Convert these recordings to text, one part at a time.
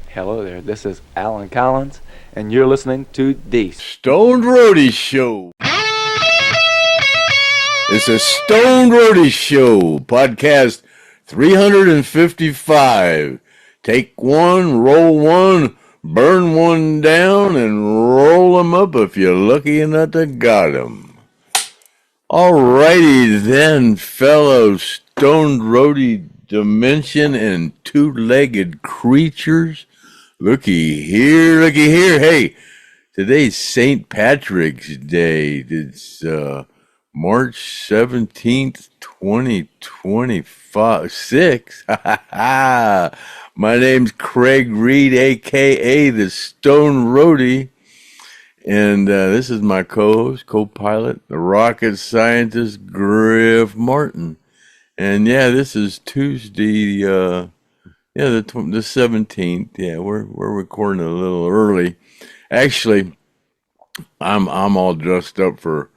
Hello there, this is Alan Collins, and you're listening to the Stoned Roadie Show. It's a Stoned Roadie Show, podcast 355. Take one, roll one, burn one down, and roll them up if you're lucky enough to got them. Alrighty then, fellow Stoned Roadie dimension and two-legged creatures. Looky here. Hey, today's St. Patrick's Day. It's March 17th, 2026. My name's Craig Reed, a.k.a. the Stone Roadie. And this is my co-host, co-pilot, the rocket scientist, Griff Martin. And yeah, this is Tuesday, the 17th. Yeah, we're recording a little early. Actually, I'm all dressed up for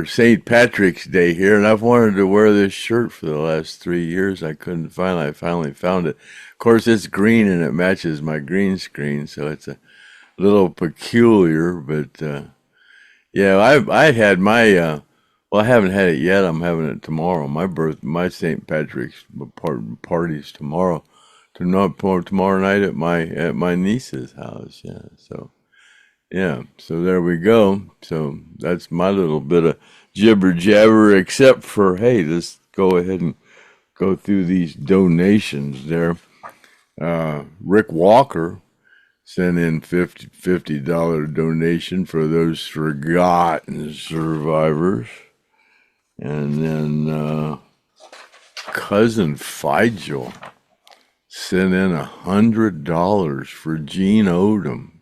St. Patrick's Day here, and I've wanted to wear this shirt for the last 3 years. I couldn't find it. I finally found it. Of course, it's green and it matches my green screen, so it's a little peculiar. But yeah, I had my well, I haven't had it yet. I'm having it tomorrow. My St. Patrick's party's tomorrow. Tomorrow night at my niece's house. So there we go. So that's my little bit of jibber jabber, except for, hey, let's go ahead and go through these donations there. Rick Walker sent in $50 donation for those forgotten survivors. And then Cousin Figel sent in $100 for Gene Odom.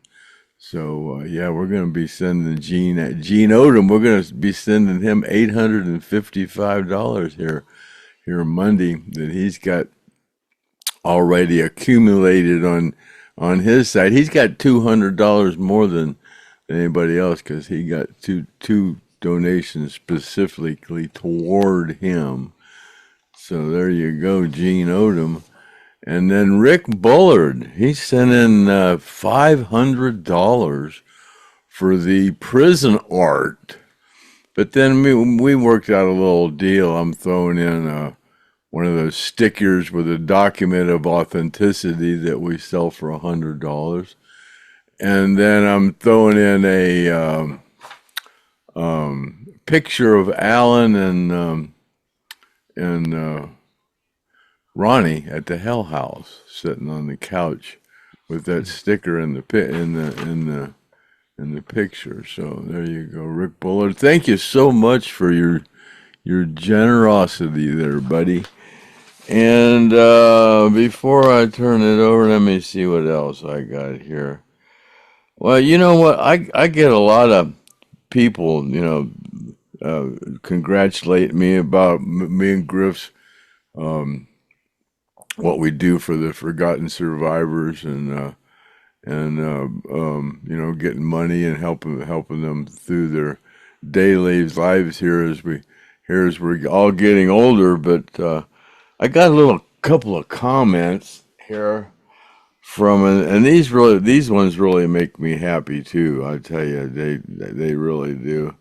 So we're going to be sending Gene Odom. We're going to be sending him $855 here Monday that he's got already accumulated on his side. He's got $200 more than anybody else because he got two donations specifically toward him. So there you go, Gene Odom. And then Rick Bullard, he sent in $500 for the prison art. But then we worked out a little deal. I'm throwing in one of those stickers with a document of authenticity that we sell for $100. And then I'm throwing in a picture of Alan and Ronnie at the Hell House, sitting on the couch with that sticker in the picture. So there you go, Rick Bullard. Thank you so much for your generosity there, buddy. And before I turn it over, let me see what else I got here. Well, you know what? I get a lot of people, congratulate me about me and Griff's what we do for the forgotten survivors, and getting money and helping them through their daily lives here as we're all getting older. But I got a couple of comments here from, and these ones really make me happy too. I tell you, they really do.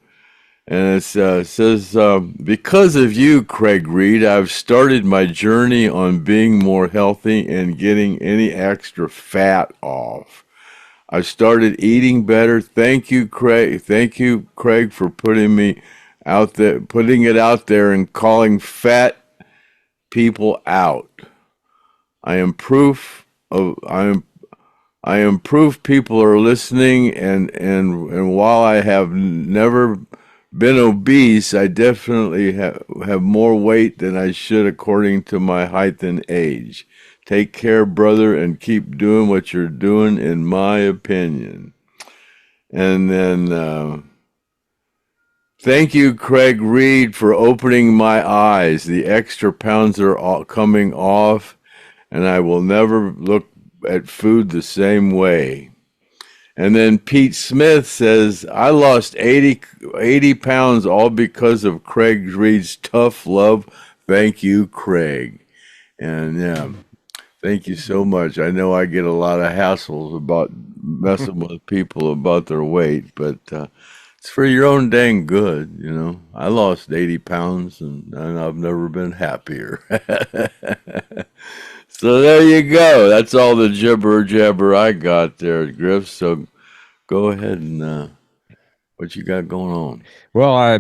And it says, because of you, Craig Reed, I've started my journey on being more healthy and getting any extra fat off. I started eating better. Thank you, Craig. Thank you, Craig, for putting it out there and calling fat people out. I am proof people are listening, and while I have never been obese, I definitely have more weight than I should according to my height and age. Take care, brother, and keep doing what you're doing, in my opinion. And then Thank you, Craig Reed, for opening my eyes. The extra pounds are all coming off, and I will never look at food the same way. And then Pete Smith says, I lost 80 pounds all because of Craig Reed's tough love. Thank you, Craig. And yeah, thank you so much. I know I get a lot of hassles about messing with people about their weight, but it's for your own dang good, you know. I lost 80 pounds and I've never been happier. So there you go. That's all the jibber jabber I got there, Griff. So go ahead and what you got going on? Well, I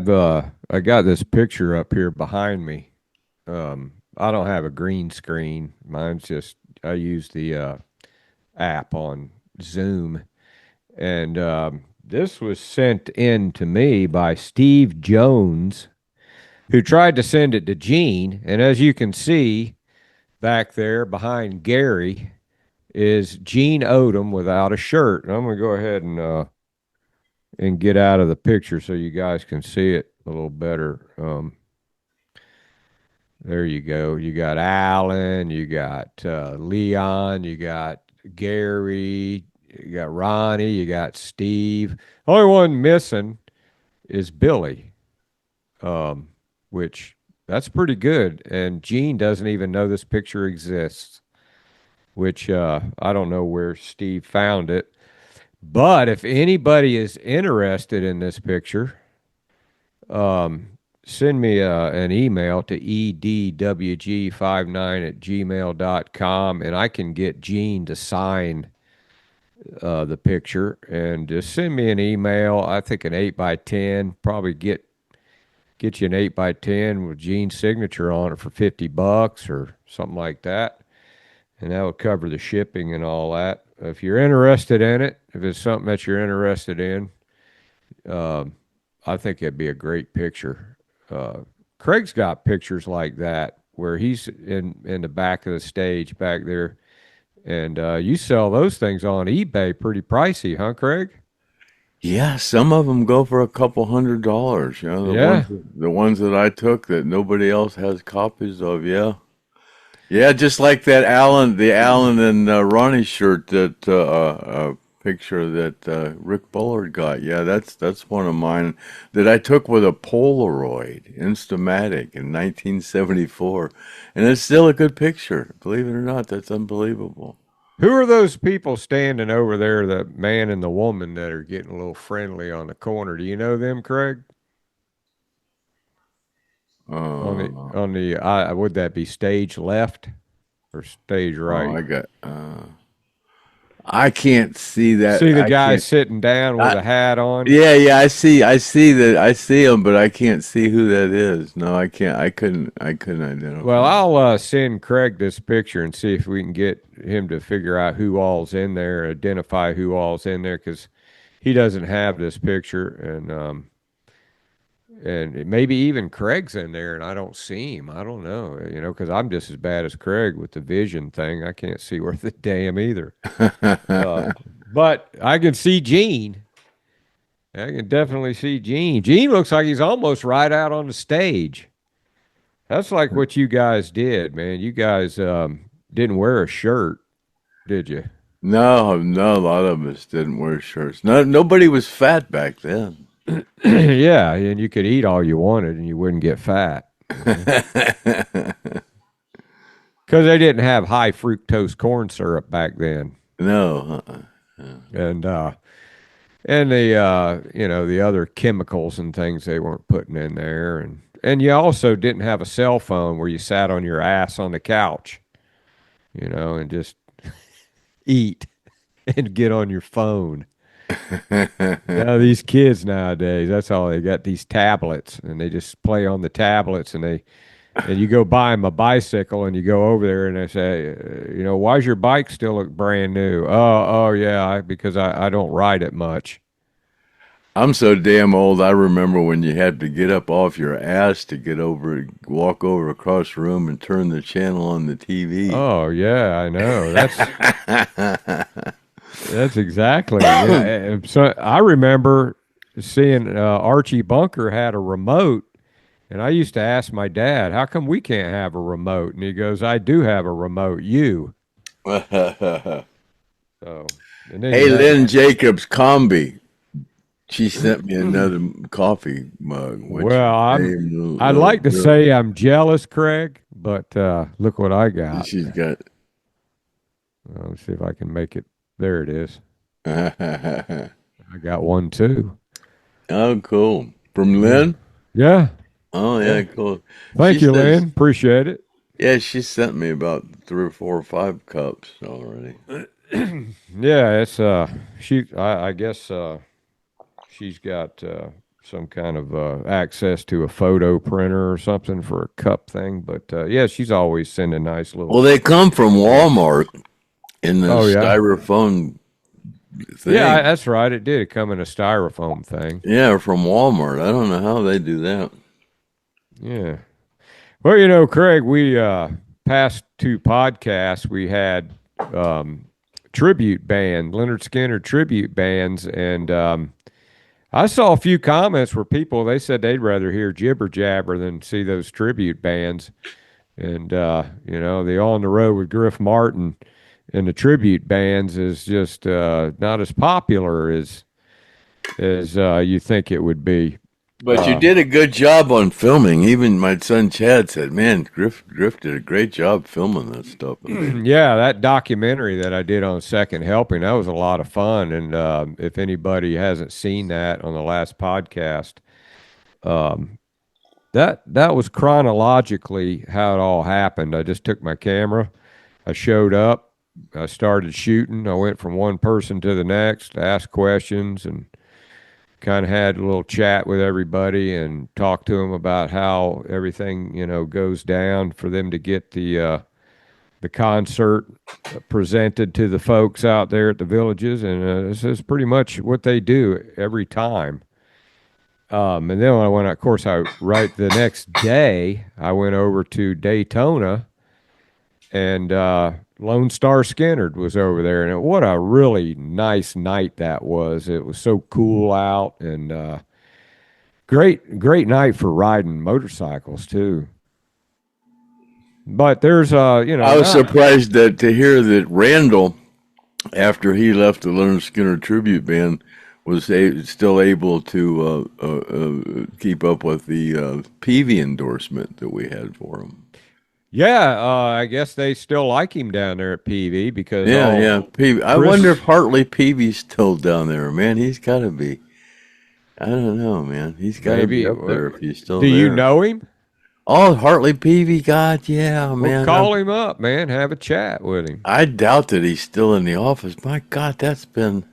got this picture up here behind me. I don't have a green screen. Mine's just I use the app on Zoom, and this was sent in to me by Steve Jones, who tried to send it to Gene. And as you can see back there behind Gary is Gene Odom without a shirt. And I'm going to go ahead and get out of the picture so you guys can see it a little better. There you go. You got Alan, you got Leon, you got Gary, you got Ronnie, you got Steve. Only one missing is Billy, which that's pretty good. And Gene doesn't even know this picture exists, which I don't know where Steve found it. But if anybody is interested in this picture, send me an email to edwg59@gmail.com, and I can get Gene to sign the picture. And just send me an email. I think an 8x10, probably get you an 8x10 with Gene's signature on it for $50 or something like that. And that would cover the shipping and all that. If you're interested in it, if it's something that you're interested in, I think it'd be a great picture. Craig's got pictures like that where he's in the back of the stage back there, and you sell those things on eBay pretty pricey, huh, Craig? Yeah, some of them go for a couple $100. You know, the ones that I took that nobody else has copies of. Yeah. Yeah, just like the Alan and Ronnie shirt that picture that Rick Bullard got. Yeah, that's one of mine that I took with a Polaroid Instamatic in 1974, and it's still a good picture. Believe it or not, that's unbelievable. Who are those people standing over there, the man and the woman that are getting a little friendly on the corner? Do you know them, Craig? On the would that be stage left or stage right? I can't see that. See the guy sitting down with a hat on? Yeah, I see that. I see him, but I can't see who that is. No, I can't. I couldn't identify. Well, I'll send Craig this picture and see if we can get him to figure out who all's in there, identify who all's in there, because he doesn't have this picture, and maybe even Craig's in there and I don't see him. I don't know, because I'm just as bad as Craig with the vision thing. I can't see worth a damn either. But I can see Gene. I can definitely see Gene. Gene looks like he's almost right out on the stage. That's like what you guys did, man. You guys didn't wear a shirt, did you? No, a lot of us didn't wear shirts. Nobody was fat back then. Yeah, and you could eat all you wanted and you wouldn't get fat. Because they didn't have high fructose corn syrup back then. No. And the the other chemicals and things they weren't putting in there, and you also didn't have a cell phone where you sat on your ass on the couch, and just eat and get on your phone. Now these kids nowadays, that's all they got, these tablets, and they just play on the tablets, and you go buy them a bicycle and you go over there and they say, why's your bike still look brand new? Oh yeah, because I don't ride it much. I'm so damn old. I remember when you had to get up off your ass to walk over across the room and turn the channel on the TV. Oh yeah, I know. That's exactly. Yeah. So I remember seeing Archie Bunker had a remote, and I used to ask my dad, "How come we can't have a remote?" And he goes, "I do have a remote. You." Hey, So, and then you had Lynn Jacobs Combi. She sent me another coffee mug. Which well, I'd like to say I'm jealous, Craig, but look what I got. she's got. Let's see if I can make it. There it is. Oh, I got one too. cool. From Lynn? Yeah. Oh, yeah, cool. Thank She you, says- Lynn. Appreciate it. Yeah, she sent me about 3 or 4 or 5 cups already. Yeah, it's I guess she's got some kind of access to a photo printer or something for a cup thing. But yeah, she's always sending nice little. Well, they come from Walmart in the Oh, yeah. styrofoam thing. Yeah, that's right. It did come in a styrofoam thing. Yeah, from Walmart. I don't know how they do that. Yeah. Well, you know, Craig, we past 2 podcasts we had tribute band, Lynyrd Skynyrd tribute bands, and I saw a few comments where people they said they'd rather hear jibber jabber than see those tribute bands, and you know, the On the Road with Griff Martin and the tribute bands is just not as popular as you think it would be. But you did a good job on filming. Even my son Chad said, "Man, Griff did a great job filming that stuff." Yeah, that documentary that I did on Second Helping, that was a lot of fun. And if anybody hasn't seen that on the last podcast, that was chronologically how it all happened. I just took my camera, I showed up, I started shooting. I went from one person to the next, asked questions, and kind of had a little chat with everybody and talked to them about how everything, you know, goes down for them to get the concert presented to the folks out there at the villages. And this is pretty much what they do every time. And then when I went, of course, right the next day, I went over to Daytona, and Lone Star Skynyrd was over there, and what a really nice night that was. It was so cool out, and great night for riding motorcycles too. But there's you know, I was surprised to hear that Randall, after he left the Lynyrd Skynyrd tribute band, was still able to keep up with the Peavy endorsement that we had for him. Yeah, I guess they still like him down there at PV because Peavy. I wonder if Hartley Peavy's still down there, man. He's got to be. I don't know, man. He's got to be up there if he's still there. Do you know him? Oh, Hartley Peavy, God, yeah, Well, man. call him up, man. Have a chat with him. I doubt that he's still in the office. My God, that's been.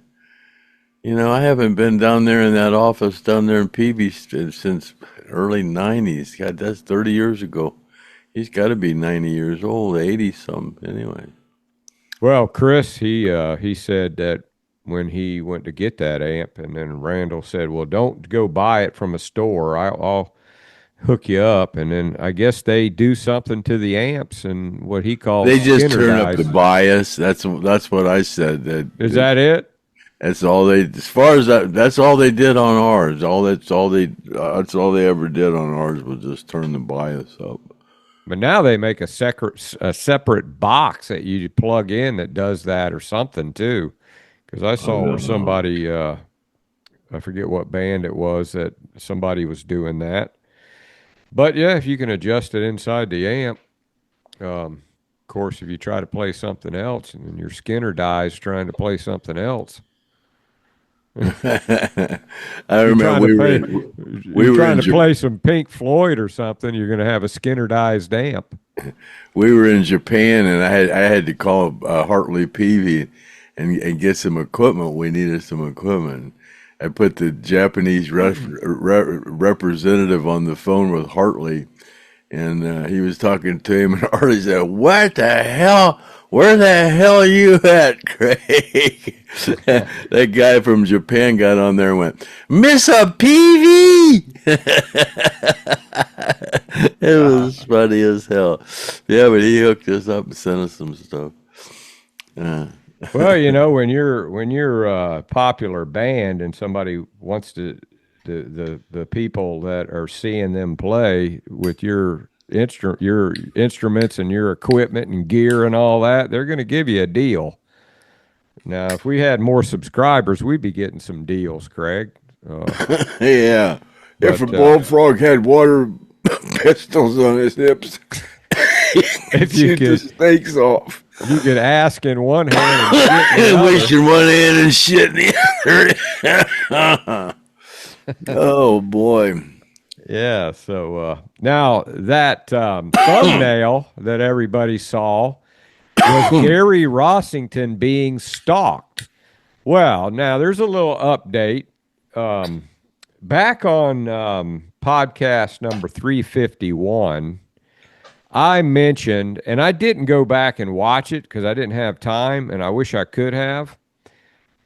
You know, I haven't been down there in that office down there in Peavy since early '90s. God, that's 30 years ago. He's got to be 90 years old, 80-something, anyway. Well, Chris, he said that when he went to get that amp, and then Randall said, "Well, don't go buy it from a store. I'll hook you up." And then I guess they do something to the amps, and what he calls they just turn Skynyrdize. up the bias. That's what I said. Is that it? That's all they. As far as that's all they did on ours. That's all they ever did on ours was just turn the bias up. But now they make a separate box that you plug in that does that or something too. Because I saw where somebody, I forget what band it was, that somebody was doing that. But yeah, if you can adjust it inside the amp, of course, if you try to play something else and then your Skinner dies trying to play something else. I remember we were trying to play some Pink Floyd or something. You're going to have a Skinnerized amp. We were in Japan, and I had to call Hartley Peavy and get some equipment. We needed some equipment. I put the Japanese representative on the phone with Hartley, and he was talking to him, and Hartley said, "What the hell? Where the hell are you at, Craig?" That guy from Japan got on there and went, "Mr. Peavy!" It was funny as hell. Yeah, but he hooked us up and sent us some stuff. Well, when you're a popular band and somebody wants to the people that are seeing them play with your instruments and your equipment and gear and all that, they're going to give you a deal. Now, if we had more subscribers, we'd be getting some deals, Craig. Yeah. If a But bullfrog had water pistols on his hips, if you shoot the could, snakes off. you could ask in one hand and shit in the Wish other. in one hand and shit in the other. Oh boy. Yeah. So now that thumbnail that everybody saw was Gary Rossington being stalked. Well, now there's a little update. Back on podcast number 351, I mentioned, and I didn't go back and watch it because I didn't have time, and I wish I could have.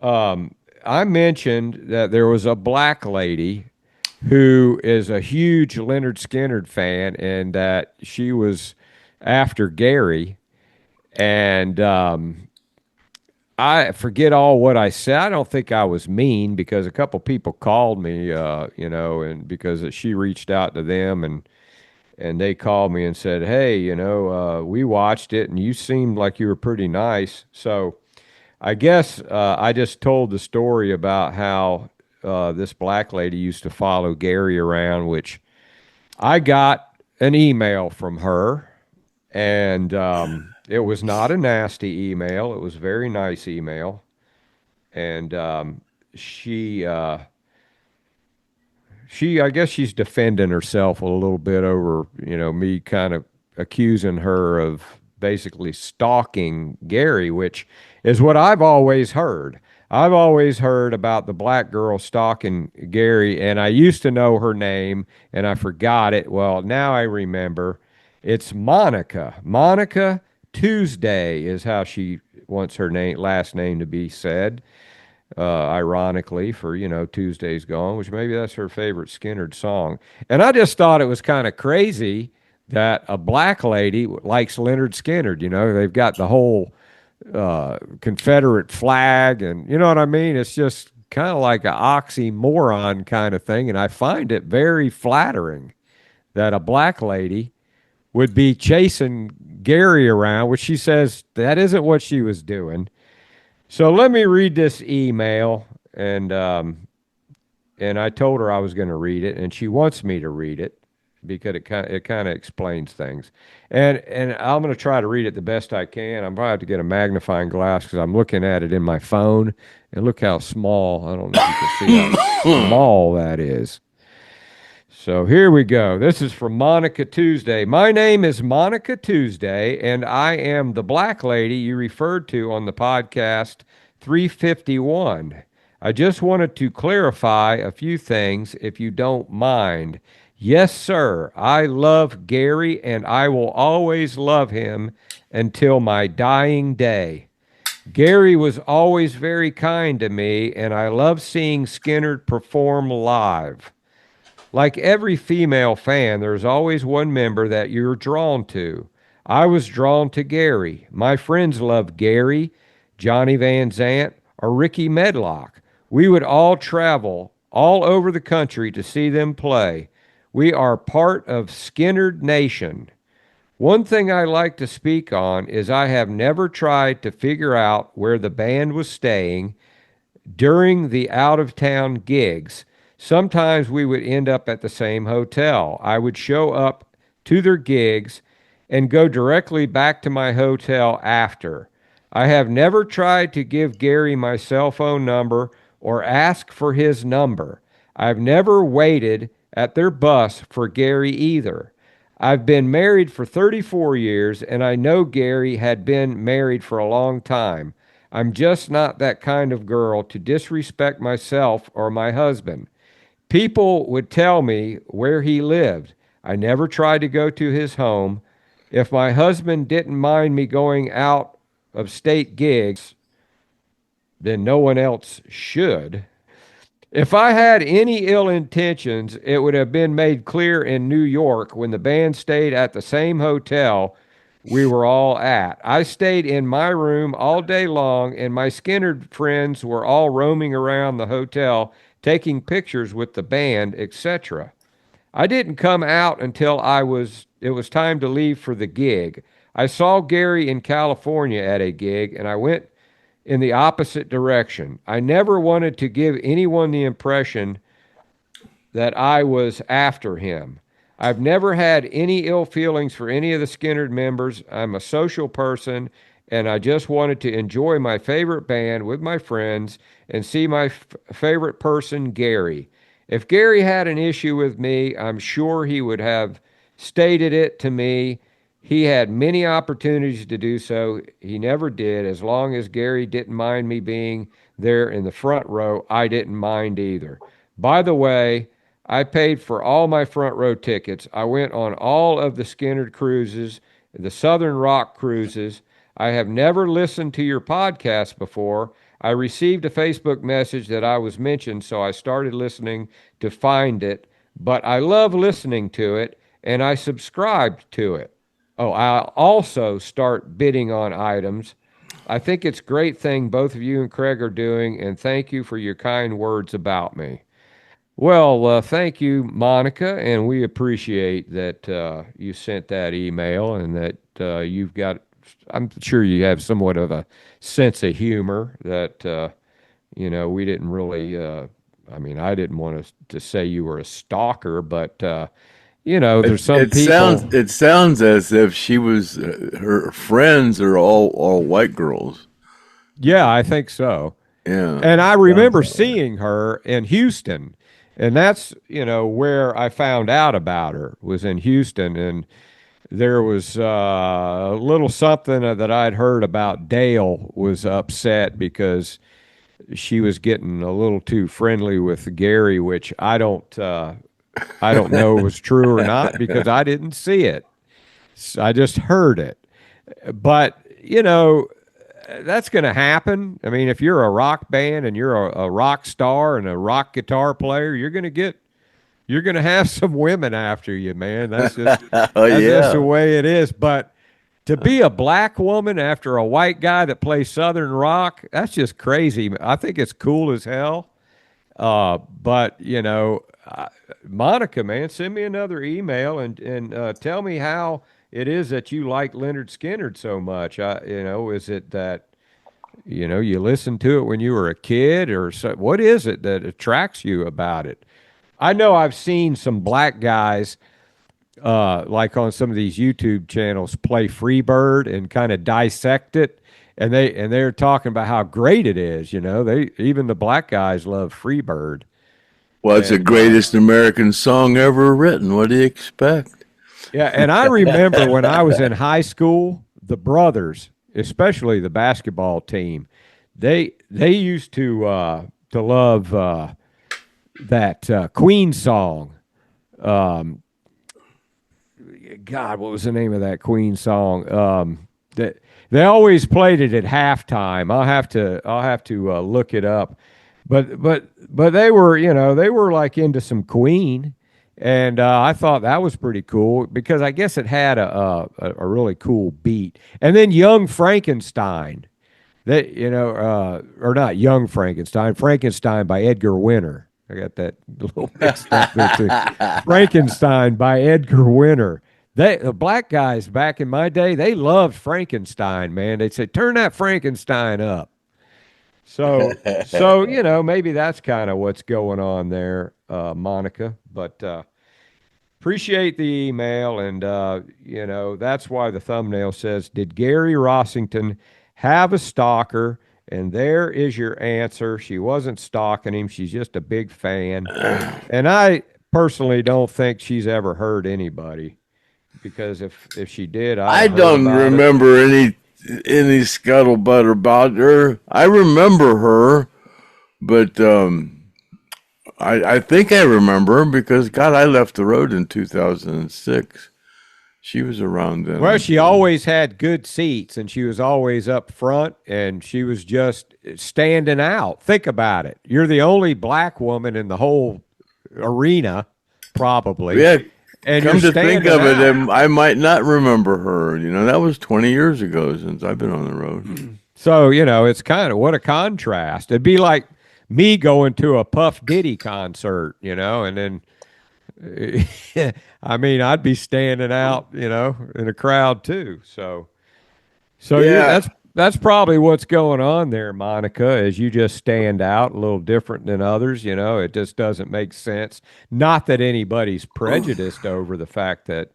I mentioned that there was a black lady who is a huge Lynyrd Skynyrd fan, and that she was after Gary. And I forget all what I said. I don't think I was mean because a couple people called me, and because she reached out to them and they called me and said, "Hey, we watched it and you seemed like you were pretty nice." So I guess I just told the story about how this black lady used to follow Gary around, which I got an email from her, and it was not a nasty email. It was a very nice email, and she I guess she's defending herself a little bit over me kind of accusing her of basically stalking Gary, which is what I've always heard. I've always heard about the black girl stalking Gary, and I used to know her name, and I forgot it. Well, now I remember. It's Monica. Monica Tuesday is how she wants her last name to be said. Ironically, for Tuesday's Gone, which maybe that's her favorite Skynyrd song. And I just thought it was kind of crazy that a black lady likes Lynyrd Skynyrd. They've got the whole Confederate flag, and you know what I mean. It's just kind of like an oxymoron kind of thing, and I find it very flattering that a black lady would be chasing Gary around, which she says that isn't what she was doing. So let me read this email, and I told her I was going to read it, and she wants me to read it because it kind of explains things, and I'm going to try to read it the best I can. I'm probably have to get a magnifying glass because I'm looking at it in my phone, and look how small. I don't know if you can see how small that is. So here we go. This is from Monica Tuesday. My name is Monica Tuesday, and I am the black lady you referred to on the podcast 351. I just wanted to clarify a few things if you don't mind. Yes, sir. I love Gary, and I will always love him until my dying day. Gary was always very kind to me, and I love seeing Skynyrd perform live. Like every female fan, there's always one member that you're drawn to. I was drawn to Gary. My friends loved Gary, Johnny Van Zant, or Ricky Medlock. We would all travel all over the country to see them play. We are part of Skynyrd Nation. One thing I like to speak on is I have never tried to figure out where the band was staying during the out-of-town gigs. Sometimes we would end up at the same hotel. I would show up to their gigs and go directly back to my hotel after. I have never tried to give Gary my cell phone number or ask for his number. I've never waited at their bus for Gary either. I've been married for 34 years, and I know Gary had been married for a long time. I'm just not that kind of girl to disrespect myself or my husband. People would tell me where he lived. I never tried to go to his home. If my husband didn't mind me going out of state gigs, then no one else should. If I had any ill intentions, it would have been made clear in New York when the band stayed at the same hotel we were all at. I stayed in my room all day long, and my Skynyrd friends were all roaming around the hotel, taking pictures with the band, etc. I didn't come out until it was time to leave for the gig. I saw Gary in California at a gig, and I went in the opposite direction. I never wanted to give anyone the impression that I was after him. I've never had any ill feelings for any of the Skynyrd members. I'm a social person, and I just wanted to enjoy my favorite band with my friends and see my favorite person, Gary. If Gary had an issue with me, I'm sure he would have stated it to me. He had many opportunities to do so. He never did. As long as Gary didn't mind me being there in the front row, I didn't mind either. By the way, I paid for all my front row tickets. I went on all of the Skynyrd cruises, the Southern Rock cruises. I have never listened to your podcast before. I received a Facebook message that I was mentioned, so I started listening to find it. But I love listening to it, and I subscribed to it. Oh, I'll also start bidding on items. I think it's a great thing both of you and Craig are doing, and thank you for your kind words about me. Well, thank you, Monica, and we appreciate that you sent that email and that you've got, I'm sure you have somewhat of a sense of humor that, we didn't really, I didn't want to say you were a stalker, but, there's some people. It sounds as if she was, her friends are all white girls. Yeah, I think so. Yeah. And I remember seeing her in Houston. And that's, where I found out about her, was in Houston. And there was a little something that I'd heard about. Dale was upset because she was getting a little too friendly with Gary, which I don't know was true or not because I didn't see it. I just heard it. But, that's going to happen. I mean, if you're a rock band and you're a rock star and a rock guitar player, you're going to have some women after you, man. That's just, that's just the way it is. But to be a black woman after a white guy that plays Southern rock, that's just crazy. I think it's cool as hell. But, Monica, man, send me another email and tell me how it is that you like Lynyrd Skynyrd so much. Is it that, you listened to it when you were a kid or so? What is it that attracts you about it? I know I've seen some black guys, like on some of these YouTube channels, play Freebird and kind of dissect it. And they're talking about how great it is. Even the black guys love Freebird. Well, it's the greatest American song ever written. What do you expect? Yeah, and I remember when I was in high school, the brothers, especially the basketball team, they used to love that Queen song. God, what was the name of that Queen song? That they always played it at halftime. I'll have to look it up. But they were like into some Queen. And I thought that was pretty cool because I guess it had a really cool beat. And then Young Frankenstein, or not Young Frankenstein, Frankenstein by Edgar Winter. I got that little mixed up there too. Frankenstein by Edgar Winter. The black guys back in my day, they loved Frankenstein, man. They'd say, turn that Frankenstein up. So maybe that's kind of what's going on there, Monica. But appreciate the email, and that's why the thumbnail says, "Did Gary Rossington have a stalker?" And there is your answer. She wasn't stalking him. She's just a big fan. And I personally don't think she's ever hurt anybody, because if she did, I don't remember any scuttlebutt about her. I remember her, but I think I remember her because, God, I left the road in 2006. She was around then. Well, she always had good seats, and she was always up front, and she was just standing out. Think about it. You're the only black woman in the whole arena, probably. Yeah, And come you're to think standing of it, out. I might not remember her. You know, that was 20 years ago since I've been on the road. So, it's kind of what a contrast. It'd be like me going to a Puff Diddy concert, and then I mean, I'd be standing out, in a crowd too. So Yeah. that's probably what's going on there, Monica, is you just stand out a little different than others, it just doesn't make sense. Not that anybody's prejudiced over the fact that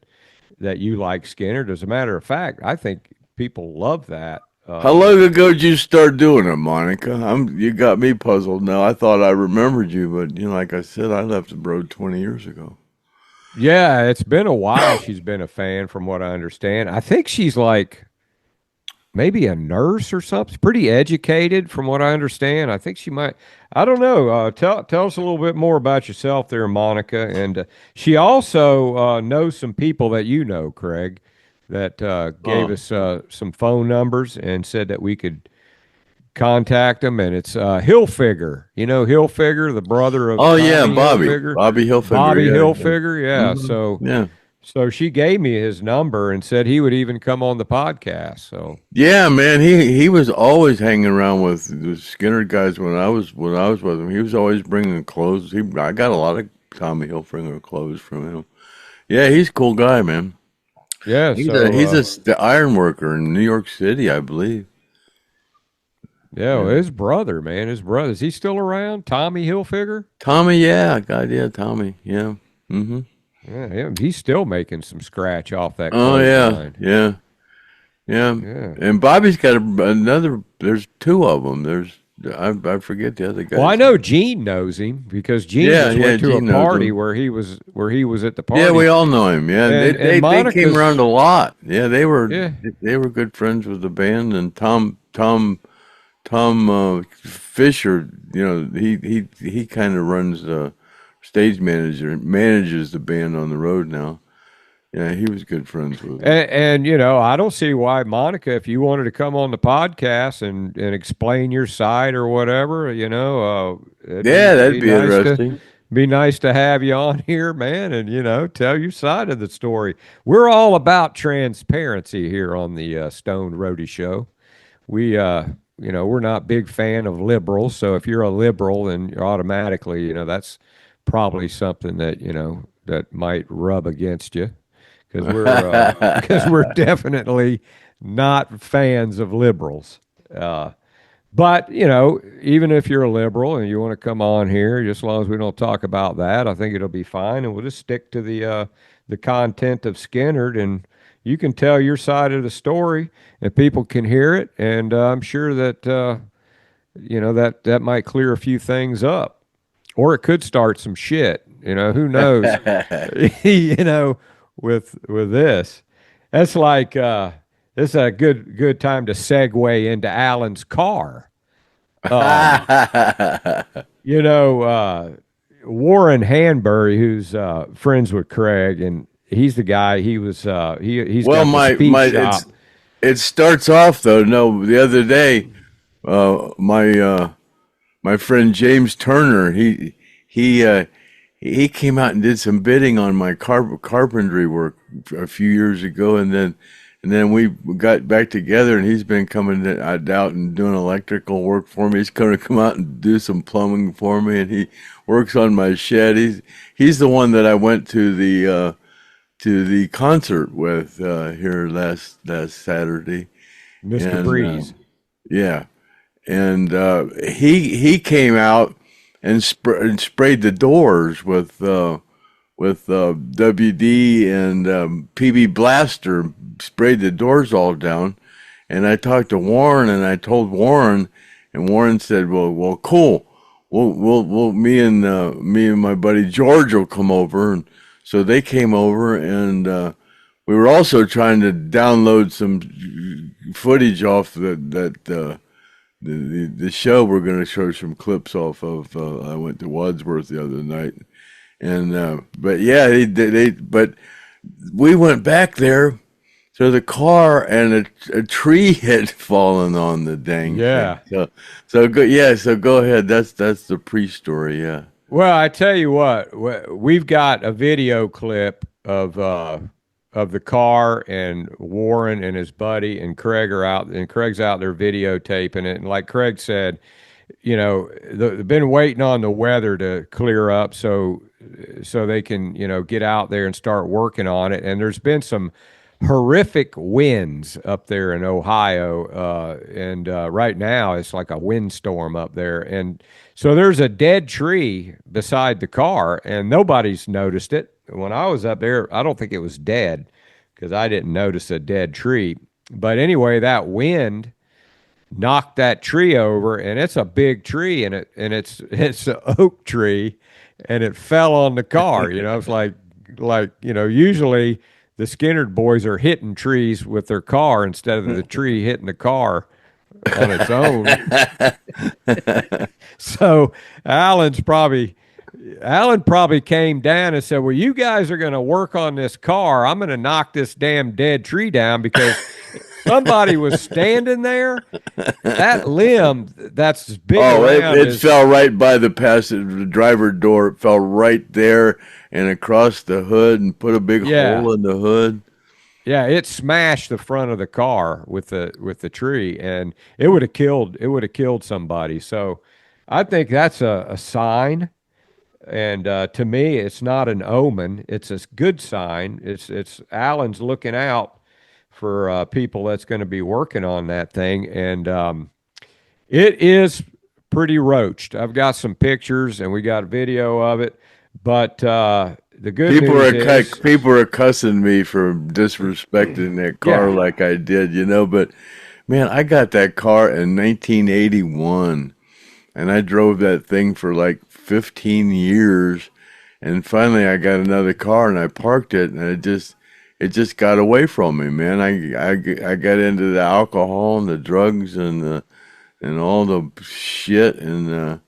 you like Skinner. As a matter of fact, I think people love that. How long ago did you start doing it, Monica? You got me puzzled now. I thought I remembered you, but like I said, I left the road 20 years ago. Yeah, it's been a while she's been a fan from what I understand. I think she's like maybe a nurse or something. Pretty educated from what I understand. I think she might. I don't know. Tell us a little bit more about yourself there, Monica. And she also knows some people that you know, Craig, that gave us some phone numbers and said that we could contact them. And it's Hilfiger. You know Hilfiger, the brother of Oh yeah, Tommy Bobby Hilfiger. Hilfiger. Bobby Yeah. Hilfiger, yeah. Mhm. Yeah. So she gave me his number and said he would even come on the podcast. So Yeah, man, he was always hanging around with the Skinner guys when I was with him. He was always bringing clothes. I got a lot of Tommy Hilfiger clothes from him. Yeah, he's a cool guy, man. yeah, He's a iron worker in New York City, I believe. yeah, well, Yeah. his brother, man, his brother, is he still around? Tommy Hilfiger? Tommy, yeah, God, yeah, Tommy, yeah. Mm-hmm. Yeah, he's still making some scratch off that Oh yeah, clothesline. yeah, yeah. Yeah. And Bobby's got another. There's two of them. I forget the other guy. Well, I know Gene knows him because Gene Yeah, just yeah, went to Gene a knows party him. where he was at the party. Yeah, we all know him. Yeah, And they came Monica's- around a lot. Yeah, they were Yeah. they were good friends with the band. And Tom Fisher, he kind of runs stage manages the band on the road now. Yeah, he was good friends with him. And I don't see why, Monica, if you wanted to come on the podcast and explain your side or whatever, That'd be nice interesting. be nice to have you on here, man, and tell your side of the story. We're all about transparency here on the Stoned Roadie Show. We we're not big fan of liberals, so if you're a liberal, then you're automatically, that's probably something that that might rub against you, because we're definitely not fans of liberals. But even if you're a liberal and you want to come on here, just as long as we don't talk about that, I think it'll be fine, and we'll just stick to the content of Skynyrd, and you can tell your side of the story, and people can hear it, and I'm sure that that might clear a few things up, or it could start some shit. Who knows? With this, that's like this is a good time to segue into Alan's car. Warren Hanbury, who's friends with Craig, and he's the guy. He's got the speed shop. It starts off though. No, the other day, my friend James Turner, he came out and did some bidding on my carpentry work a few years ago, and then we got back together, and he's been coming out and doing electrical work for me. He's going to come out and do some plumbing for me, and he works on my shed. He's the one that I went to the concert with here last Saturday, Mr. Breeze. Yeah, and he came out and sprayed the doors with WD and PB Blaster, sprayed the doors all down. And I talked to Warren, and I told Warren, and Warren said, "Well, cool. We'll me and my buddy George will come over." And so they came over, and we were also trying to download some footage off the show. We're going to show some clips off of. I went to Wadsworth the other night, and but yeah, but we went back there to the car, and a tree had fallen on the dang thing. So go. Yeah, so go ahead. That's the pre-story. Yeah. Well, I tell you what, we've got a video clip of the car, and Warren and his buddy and Craig are out, and Craig's out there videotaping it. And like Craig said, they've been waiting on the weather to clear up so they can, get out there and start working on it. And there's been some horrific winds up there in Ohio, and right now it's like a windstorm up there. And so there's a dead tree beside the car, and nobody's noticed it. When I was up there, I don't think it was dead because I didn't notice a dead tree. But anyway, that wind knocked that tree over, and it's a big tree, and it's an oak tree, and it fell on the car. It's like usually the Skynyrd boys are hitting trees with their car instead of the tree hitting the car on its own. So Alan probably came down and said, well, you guys are going to work on this car. I'm going to knock this damn dead tree down because somebody was standing there. That limb that's big around it fell right by the driver door. It fell right there and across the hood and put a big hole in the hood. Yeah, it smashed the front of the car with the tree, and it would have killed somebody. So I think that's a sign. And to me, it's not an omen. It's a good sign. It's Alan's looking out for people that's going to be working on that thing. And it is pretty roached. I've got some pictures, and we got a video of it. But the good news is... People are cussing me for disrespecting that car like I did, But, man, I got that car in 1981. And I drove that thing for like 15 years, and finally I got another car and I parked it, and it just got away from me, man. I got into the alcohol and the drugs and all the shit, and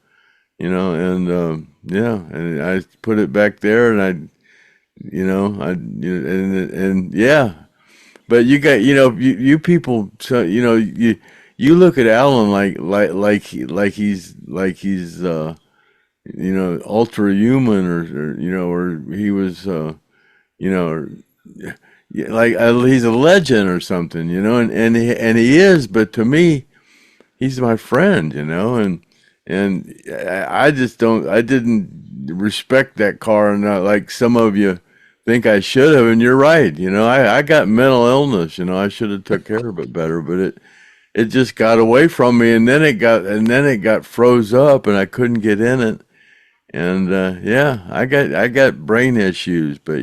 and I put it back there, and but you got you people, so you look at Alan like he's ultra human, or he was he's a legend or something, and he is, but to me he's my friend, and I didn't respect that car enough like some of you think I should have. And you're right, I got mental illness, I should have took care of it better, but it just got away from me, and then it got froze up, and I couldn't get in it. And I got brain issues, but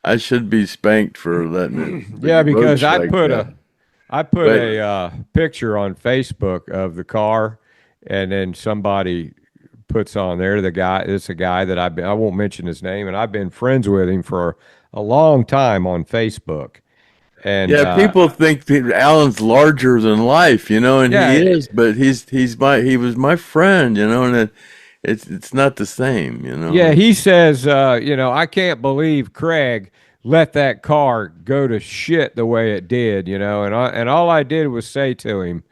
I should be spanked for letting it. Because I put a picture on Facebook of the car, and then somebody puts on there it's a guy that I won't mention his name, and I've been friends with him for a long time on Facebook. And people think that Alan's larger than life, and he is, but he was my friend, and it's not the same, Yeah, he says, I can't believe Craig let that car go to shit the way it did, and all I did was say to him,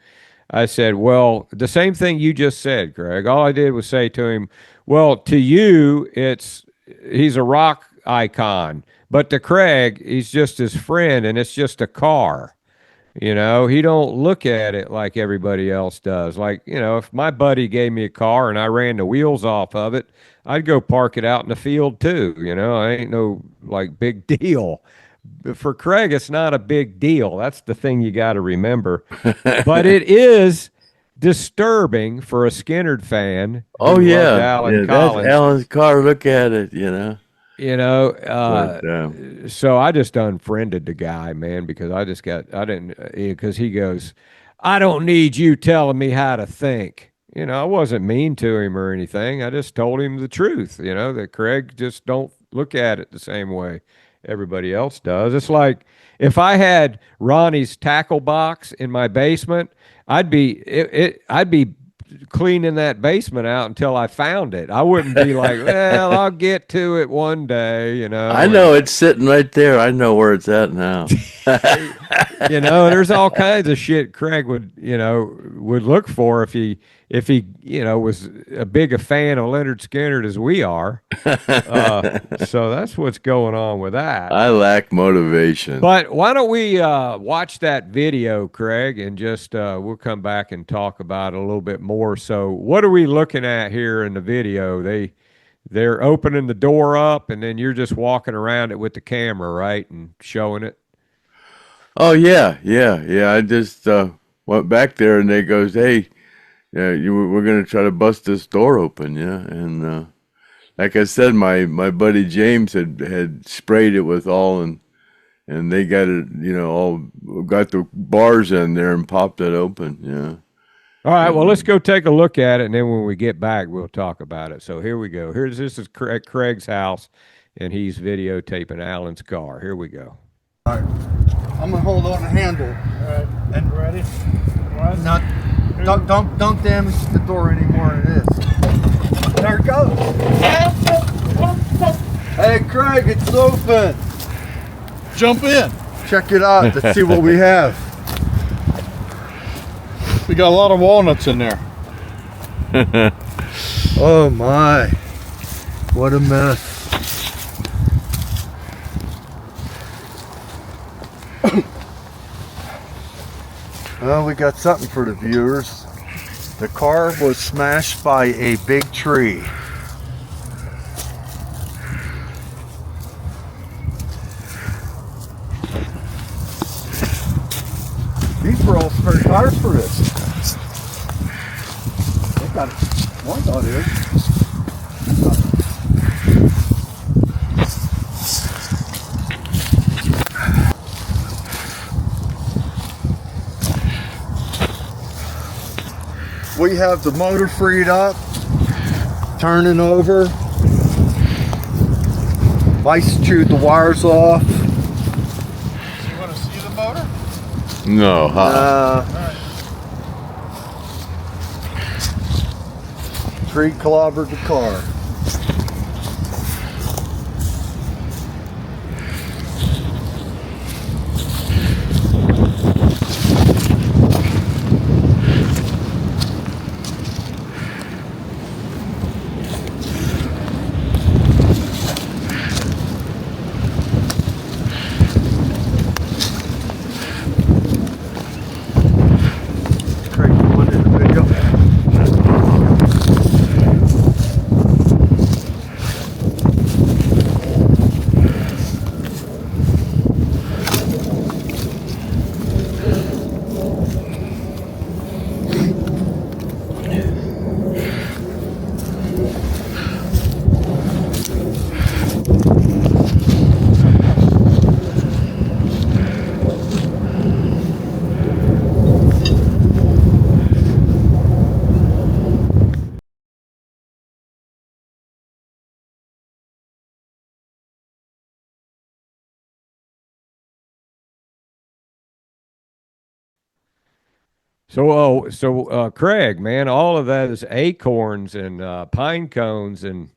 I said, well, the same thing you just said, Craig. All I did was say to him, well, to you, he's a rock icon. But to Craig, he's just his friend, and it's just a car. He don't look at it like everybody else does. Like, if my buddy gave me a car and I ran the wheels off of it, I'd go park it out in the field too. I ain't no big deal. But for Craig, it's not a big deal. That's the thing you got to remember. But it is disturbing for a Skynyrd fan. Oh yeah, that's Alan's car. Look at it, So I just unfriended the guy, man, because because he goes, I don't need you telling me how to think. I wasn't mean to him or anything. I just told him the truth, that Craig just don't look at it the same way everybody else does. It's like if I had Ronnie's tackle box in my basement, I'd be cleaning that basement out until I found it. I wouldn't be like, well, I'll get to it one day, I know it's sitting right there. I know where it's at now. You know, there's all kinds of shit Craig would look for if he was a big a fan of Lynyrd Skynyrd as we are. So that's what's going on with that. I lack motivation. But why don't we watch that video, Craig, and just we'll come back and talk about it a little bit more. So, what are we looking at here in the video? They're opening the door up, and then you're just walking around it with the camera, right, and showing it. Oh yeah. I just went back there, and they goes, "Hey, yeah, we're gonna try to bust this door open." Yeah, and like I said, my buddy James had sprayed it with all, and they got it, all got the bars in there and popped it open. Yeah. All right, well, let's go take a look at it, and then when we get back, we'll talk about it. So here we go. This is Craig's house, and he's videotaping Alan's car. Here we go. All right. I'm gonna hold on the handle. All right. And ready? One. Not, don't damage the door any more than it is. There it goes. Hey Craig, it's open. Jump in. Check it out. Let's see what we have. We got a lot of walnuts in there. Oh my. What a mess. Well, we got something for the viewers. The car was smashed by a big tree. These were all spare tires for this. They got one got here. We have the motor freed up, turning over. Vice chewed the wires off. You want to see the motor? No, huh? All right. Tree clobbered the car. Craig, you want in the video? So Craig, man, all of that is acorns and pine cones and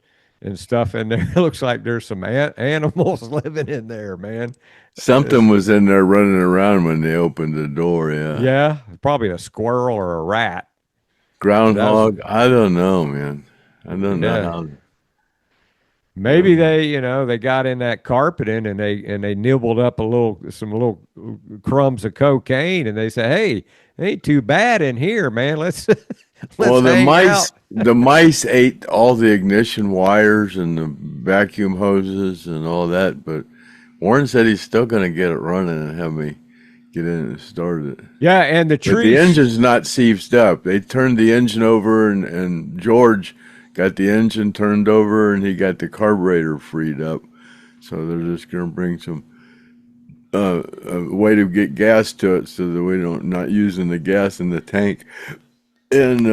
stuff in there. It looks like there's some animals living in there, man. Something was in there running around when they opened the door. Yeah. Yeah, probably a squirrel or a rat. Groundhog. I don't know, man. I don't know Yeah. how. Maybe they got in that carpeting and they nibbled up some little crumbs of cocaine, and they said, "Hey, it ain't too bad in here, man. Let's Well, the hang mice, out." the mice ate all the ignition wires and the vacuum hoses and all that. But Warren said he's still going to get it running and have me get in and start it. Yeah, and the But the trees. engine's not seized up. They turned the engine over, and George got the engine turned over, and he got the carburetor freed up. So they're just going to bring some a way to get gas to it, so that we don't not using the gas in the tank, and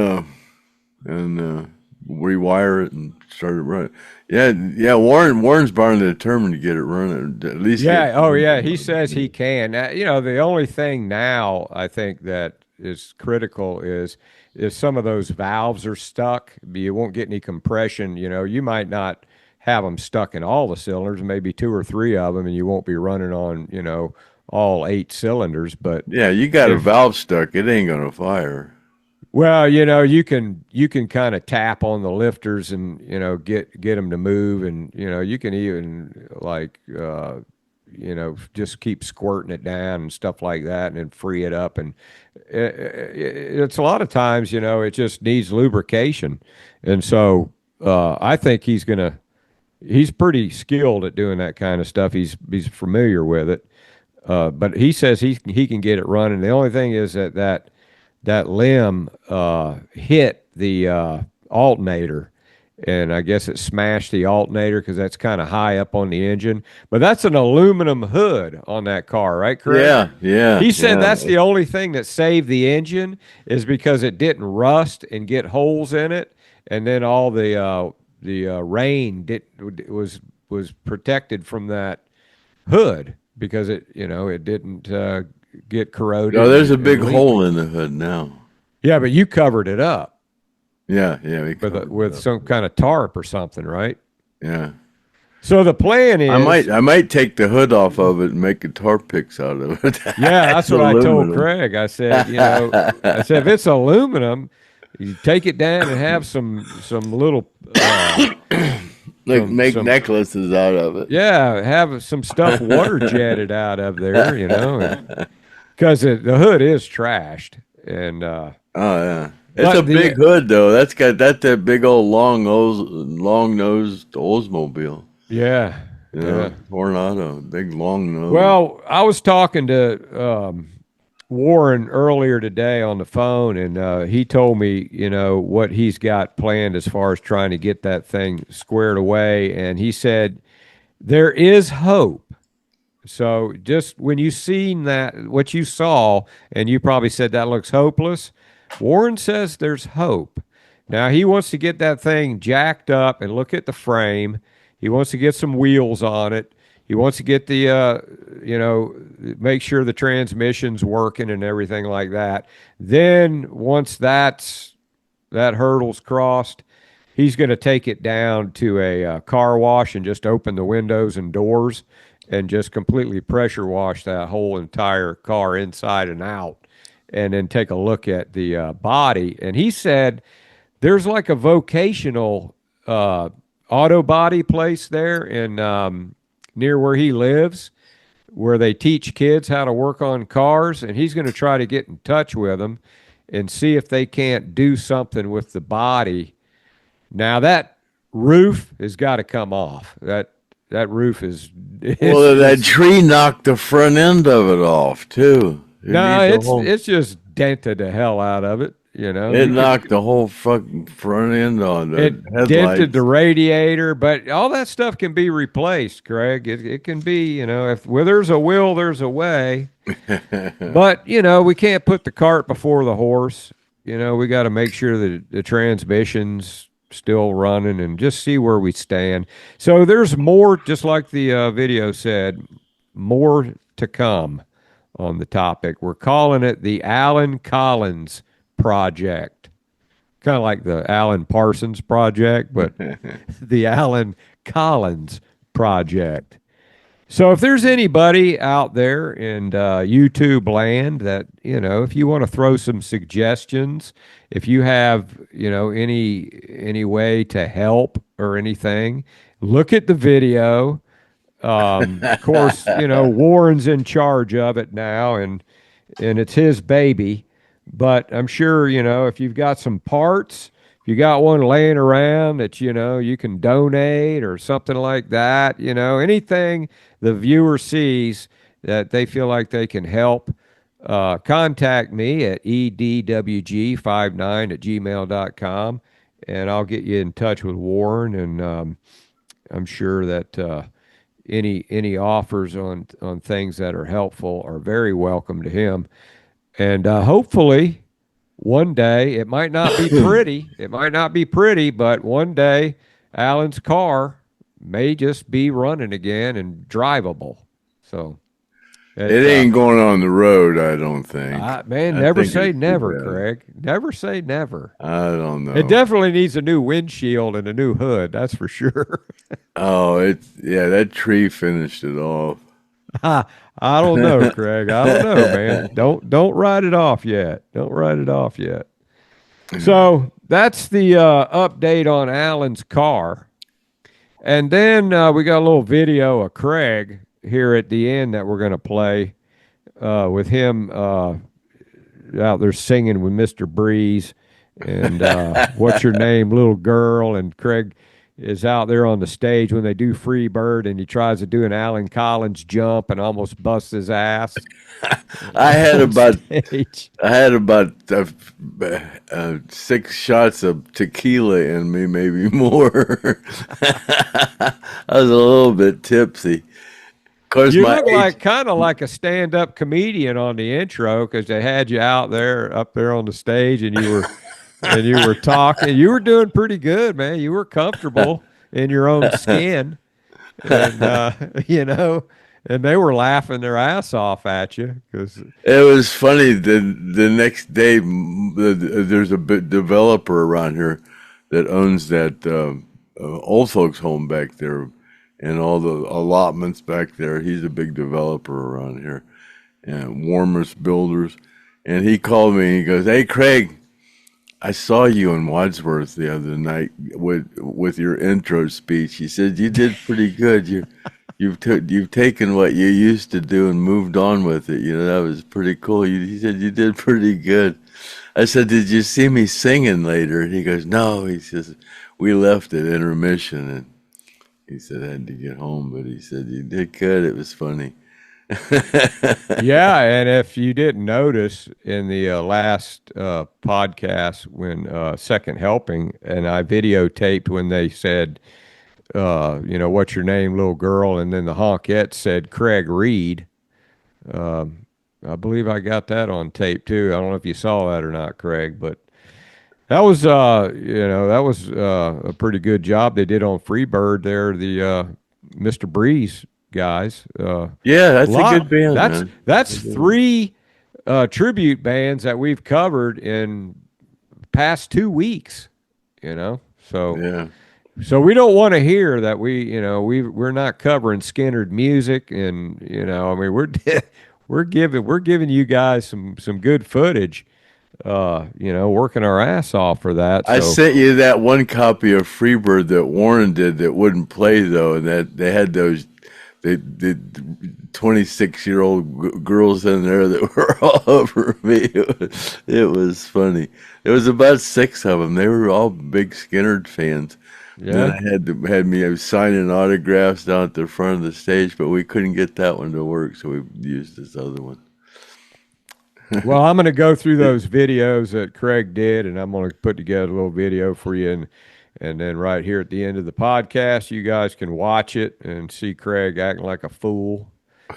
rewire it and start it running. Yeah. Warren's bound and determined to get it running. At least. Yeah. Oh, yeah. He says he can. The only thing now I think that is critical is if some of those valves are stuck, you won't get any compression. You might not have them stuck in all the cylinders, maybe two or three of them, and you won't be running on, all 8 cylinders, but Yeah, you got a valve stuck. It ain't gonna fire. well, you can kind of tap on the lifters and get them to move, and you can even like just keep squirting it down and stuff like that, and then free it up. And it's a lot of times, it just needs lubrication, and so I think he's pretty skilled at doing that kind of stuff. He's familiar with it, but he says he can get it running. The only thing is that limb hit the alternator, and I guess it smashed the alternator because that's kind of high up on the engine. But that's an aluminum hood on that car, right, Craig? Yeah. He said that's the only thing that saved the engine is because it didn't rust and get holes in it, and then all the rain was protected from that hood because it didn't get corroded. No, there's a and big leak. hole in the hood now. Yeah, but you covered it up Yeah, we covered it with up. some kind of tarp or something, right? Yeah. So the plan is, I might take the hood off of it and make guitar picks out of it. yeah, that's what I told aluminum. Craig. I said, if it's aluminum, you take it down and have some little, Make some- necklaces out of it. yeah, have some stuff water jetted out of there, because the hood is trashed, and Oh yeah. It's But a the- big hood though. That's that big old long nosed Oldsmobile. yeah. Tornado, big long nose. Well, I was talking to Warren earlier today on the phone, and he told me, what he's got planned as far as trying to get that thing squared away. And he said, there is hope. So just when you seen that, what you saw, and you probably said that looks hopeless, Warren says there's hope. Now, he wants to get that thing jacked up and look at the frame. He wants to get some wheels on it. He wants to get the, make sure the transmission's working and everything like that. Then once that hurdle's crossed, he's going to take it down to a car wash and just open the windows and doors and just completely pressure wash that whole entire car inside and out, and then take a look at the body. And he said there's like a vocational auto body place there in near where he lives, where they teach kids how to work on cars, and he's going to try to get in touch with them and see if they can't do something with the body. Now that roof has got to come off. That roof is well, that tree knocked the front end of it off too. it's just dented the hell out of it. It knocked the whole fucking front end on the It headlights. dented the radiator, but all that stuff can be replaced, Craig. It can be, if where there's a will, there's a way. But, we can't put the cart before the horse. We got to make sure that the transmission's still running and just see where we stand. So there's more, just like the video said, more to come on the topic. We're calling it the Alan Collins Project, kind of like the Alan Parsons Project, but the Alan Collins Project. So if there's anybody out there in YouTube land that, if you want to throw some suggestions, if you have, any way to help or anything, look at the video. Of course, Warren's in charge of it now, and it's his baby. But I'm sure, if you've got some parts, if you got one laying around that, you can donate or something like that, anything the viewer sees that they feel like they can help, contact me at edwg59@gmail.com, and I'll get you in touch with Warren. And I'm sure that any offers on things that are helpful are very welcome to him. And hopefully one day, it might not be pretty, but one day Alan's car may just be running again and drivable. So it ain't going on the road, I don't think. Man, never say never, Craig. Never say never. I don't know. It definitely needs a new windshield and a new hood, that's for sure. Oh, that tree finished it off. I don't know, Craig. I don't know, man. Don't write it off yet. Don't write it off yet. So that's the update on Alan's car. And then we got a little video of Craig here at the end that we're going to play with him out there singing with Mr. Breeze and What's Your Name, Little Girl. And Craig is out there on the stage when they do Free Bird, and he tries to do an Alan Collins jump and almost busts his ass. I had about Stage. 6 shots of tequila in me, maybe more. I was a little bit tipsy. Of course, You my look age- like kind of like a stand-up comedian on the intro because they had you out there up there on the stage, and you were talking. You were doing pretty good, man. You were comfortable in your own skin, and you know, and they were laughing their ass off at you because It was funny. The next day, there's a developer around here that owns that old folks home back there, and all the allotments back there. He's a big developer around here, and Warmers Builders. And he called me and he goes, "Hey, Craig, I saw you in Wadsworth the other night with your intro speech." He said, "You did pretty good. You've taken what you used to do and moved on with it. You know, that was pretty cool." He said, "You did pretty good." I said, "Did you see me singing later?" And he goes, "No." He says, "We left at intermission," and he said, "I had to get home," but he said, "You did good. It was funny." yeah. And if you didn't notice in the last podcast when Second Helping, and I videotaped when they said, you know, "What's your name, little girl?" And then the honkette said Craig Reed. I believe I got that on tape too. I don't know if you saw that or not, Craig, but that was, you know, that was a pretty good job they did on Freebird there. The Mr. Breeze guys. Yeah, that's a good band, man. That's 3 tribute bands that we've covered in past 2 weeks. You know, so Yeah. So we don't want to hear that we're not covering Skynyrd music, and you know, I mean, we're giving you guys some good footage, you know, working our ass off for that. I So sent you that one copy of Freebird that Warren did that wouldn't play though, and that they had those the 26-year-old girls in there that were all over me. It was funny. There was about 6 of them. They were all big Skynyrd fans. yeah. And then had me signing autographs down at the front of the stage, but we couldn't get that one to work, so we used this other one. Well, I'm going to go through those videos that Craig did, and I'm going to put together a little video for you, and then right here at the end of the podcast, you guys can watch it and see Craig acting like a fool,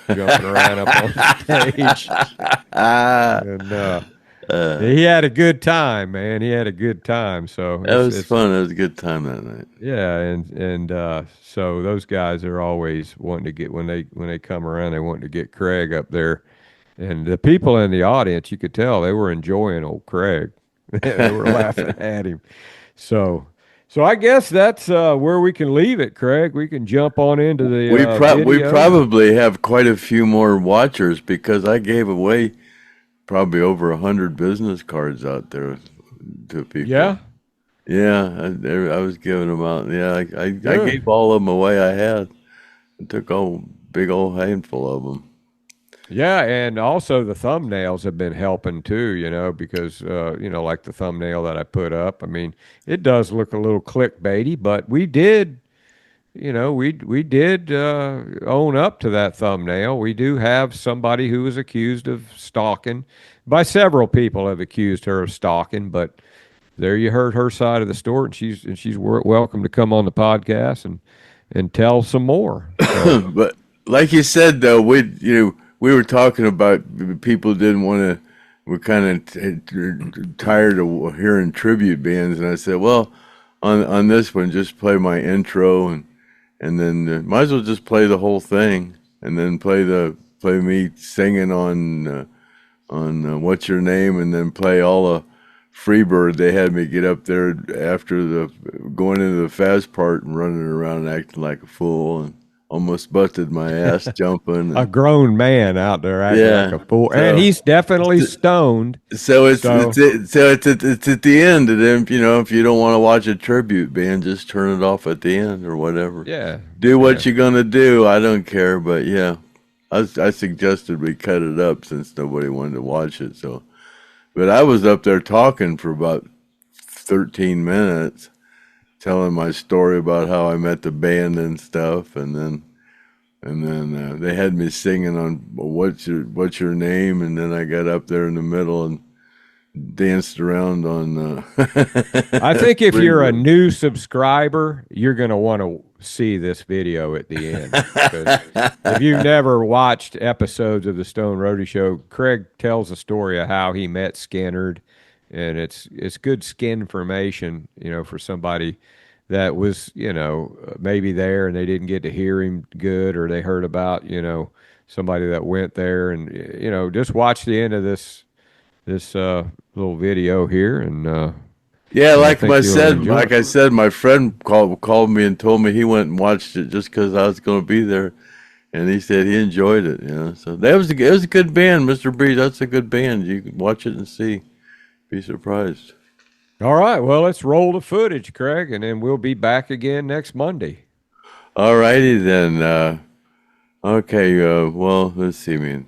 jumping around up on stage. And he had a good time, man. He had a good time. So That was fun. It was a good time that night. yeah, and so those guys are always wanting to get when they come around, they want to get Craig up there. And the people in the audience, you could tell they were enjoying old Craig. They were laughing at him. So I guess that's where we can leave it, Craig. We can jump on into the We video. probably have quite a few more watchers because I gave away probably over 100 business cards out there to people. Yeah. Yeah, I was giving them out. Yeah, I gave all of them away I had. I took a big old handful of them. Yeah, and also the thumbnails have been helping too, you know, because, you know, like the thumbnail that I put up. I mean, it does look a little clickbaity, but we did, you know, we did own up to that thumbnail. We do have somebody who was accused of stalking. By several people have accused her of stalking, but there you heard her side of the story, and she's welcome to come on the podcast and tell some more. So, But like you said, though, we were talking about people didn't want to. We're kind of tired of hearing tribute bands, and I said, well, on this one, just play my intro, and then might as well just play the whole thing, and then play me singing on What's Your Name, and then play all the Freebird. They had me get up there after going into the fast part and running around and acting like a fool, and almost busted my ass jumping. A grown man out there acting Yeah. like a fool, So- and he's definitely stoned. So it's So- it's at the end, and then if you don't want to watch a tribute band, just turn it off at the end or whatever. Yeah. Do what you're gonna do. I don't care, but yeah, I suggested we cut it up since nobody wanted to watch it. So, but I was up there talking for about 13 minutes, telling my story about how I met the band and stuff, and then they had me singing on what's your name, and then I got up there in the middle and danced around on. I think if you're a new subscriber, you're going to want to see this video at the end. 'Cause if you've never watched episodes of the Stone Roadie Show, Craig tells a story of how he met Skynyrd, and it's good skin information, for somebody that was, maybe there and they didn't get to hear him good, or they heard about, somebody that went there, and just watch the end of this little video here, and yeah, like think I you'll said, enjoy it. my friend called me and told me he went and watched it just because I was going to be there, and he said he enjoyed it. So it was a good band, Mr. B. That's a good band. You can watch it and see, be surprised. all right, well, let's roll the footage, Craig, and then we'll be back again next Monday. All righty then. Okay. Well, let's see, man.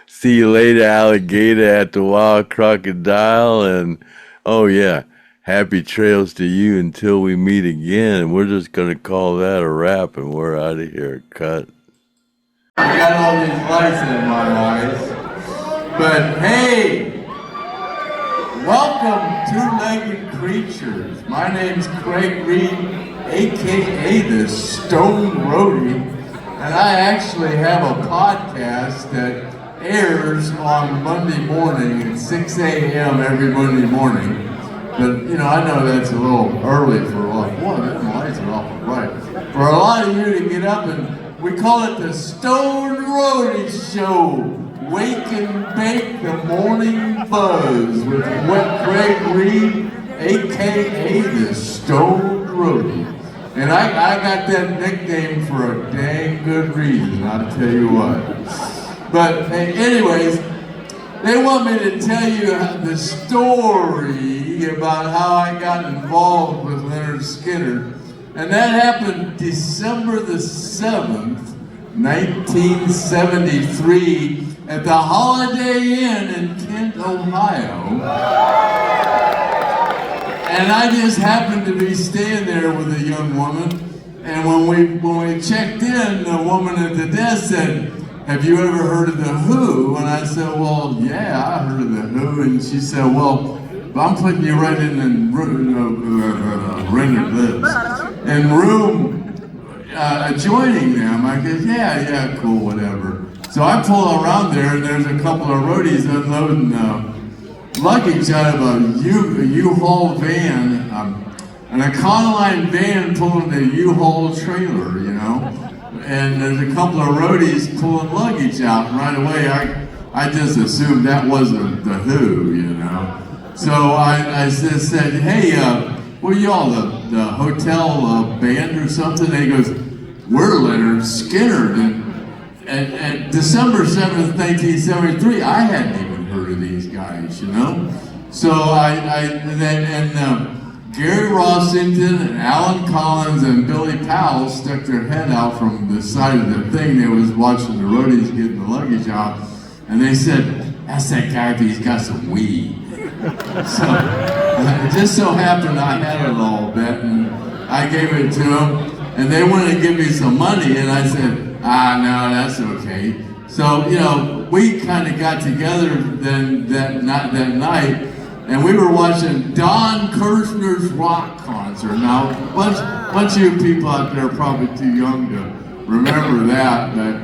See you later, alligator at the Wild Crocodile, and oh yeah, happy trails to you until we meet again. And we're just gonna call that a wrap, and we're out of here. Cut. I got all these lights in my eyes. But hey, welcome two-legged creatures. My name's Craig Reed, aka the Stone Roadie, and I actually have a podcast that airs on Monday morning at 6 a.m. every Monday morning. But I know that's a little early for boy, them lights are awful bright. For a lot of you to get up, and we call it the Stone Roadie Show. Wake and bake the morning buzz with Craig Reed, aka the Stone Roadie. And I got that nickname for a dang good reason, I'll tell you what. But anyways, they want me to tell you the story about how I got involved with Lynyrd Skynyrd. And that happened December the 7th, 1973, at the Holiday Inn in Kent, Ohio. And I just happened to be staying there with a young woman. And when we checked in, the woman at the desk said, "Have you ever heard of the Who?" And I said, "Well, yeah, I heard of the Who." And she said, "Well, I'm putting you right in the room adjoining them." I go, yeah, cool, whatever. So I pull around there, and there's a couple of roadies unloading luggage out of a U-Haul van, an Econoline van pulling a U-Haul trailer, And there's a couple of roadies pulling luggage out. And right away, I just assumed that wasn't the Who, So I just said, "Hey, what are y'all, the hotel band or something?" And he goes, "We're Lynyrd Skynyrd." And December 7th, 1973, I hadn't even heard of these guys, So Gary Rossington and Alan Collins and Billy Powell stuck their head out from the side of the thing. They was watching the roadies getting the luggage out, and they said, "That's that guy, but he's got some weed." So it just so happened I had a little bit, and I gave it to them, and they wanted to give me some money, and I said, no, that's okay. So, we kind of got together then that night, and we were watching Don Kirshner's rock concert. Now, a bunch of you people out there are probably too young to remember that, but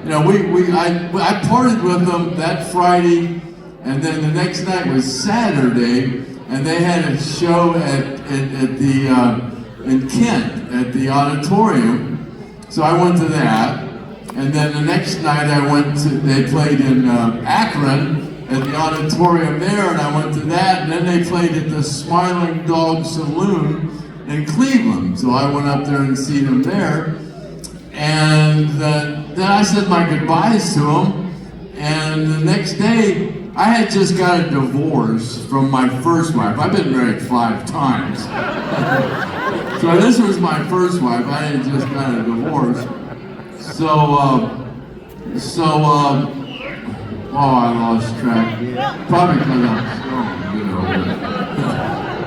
I partied with them that Friday, and then the next night was Saturday, and they had a show in Kent at the auditorium. So I went to that, and then the next night they played in Akron at the auditorium there, and I went to that, and then they played at the Smiling Dog Saloon in Cleveland. So I went up there and seen him there. And then I said my goodbyes to him. And the next day, I had just got a divorce from my first wife. I've been married 5 times. So this was my first wife. I had just got a divorce. Oh, I lost track. Probably because I'm stoned,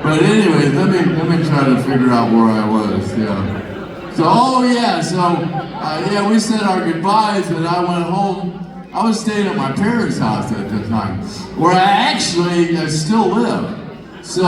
But anyways, let me try to figure out where I was. Yeah. So we said our goodbyes, and I went home. I was staying at my parents' house at the time, where I still live. So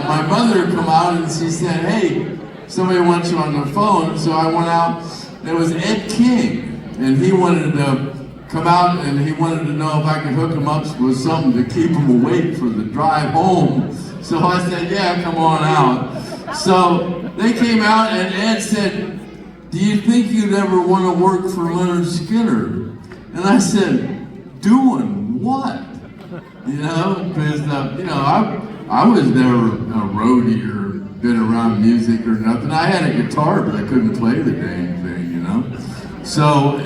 my mother come out and she said, "Hey, somebody wants you on the phone." So I went out. It was Ed King, and he wanted to come out, and he wanted to know if I could hook him up with something to keep him awake for the drive home. So I said, "Yeah, come on out." So they came out, and Ed said, "Do you think you'd ever want to work for Lynyrd Skynyrd?" And I said, "Doing what?" Because I was never a roadie or been around music or nothing. I had a guitar, but I couldn't play the dang thing, So